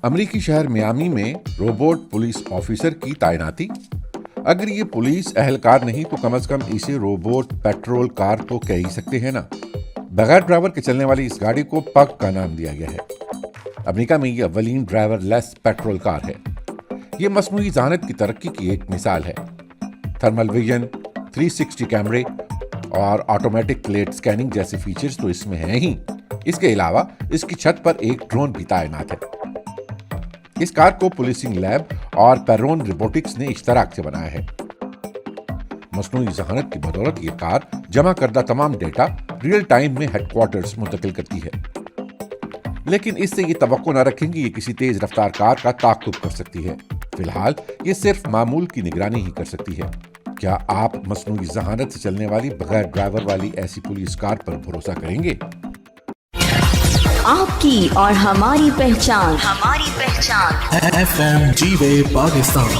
امریکی شہر میامی میں روبوٹ پولیس آفیسر کی تعیناتی. اگر یہ پولیس اہلکار نہیں تو کم از کم اسے روبوٹ پیٹرول کار تو کہہ ہی سکتے ہیں نا. بغیر ڈرائیور کے چلنے والی اس گاڑی کو پگ کا نام دیا گیا ہے. امریکہ میں یہ اولین ڈرائیور لیس پیٹرول کار ہے. یہ مصنوعی ذہانت کی ترقی کی ایک مثال ہے. تھرمل ویژن، 360 کیمرے اور آٹومیٹک پلیٹ سکیننگ جیسے فیچرز تو اس میں ہیں ہی. اس کے علاوہ اس کی چھت پر ایک ڈرون بھی تعینات ہے. اس کار کو پولیسنگ لیب اور پیرون روبوٹکس نے اشتراک سے بنایا ہے. مصنوعی ذہانت کی بدولت یہ کار جمع کردہ تمام ڈیٹا ریئل ٹائم میں ہیڈ کوارٹرز منتقل کرتی ہے. لیکن اس سے یہ توقع نہ رکھیں کہ یہ کسی تیز رفتار کار کا تعاقب کر سکتی ہے. فی الحال یہ صرف معمول کی نگرانی ہی کر سکتی ہے. کیا آپ مصنوعی ذہانت سے چلنے والی بغیر ڈرائیور والی ایسی پولیس کار پر بھروسہ کریں گے؟ آپ کی اور ہماری پہچان FM G-Way پاکستان.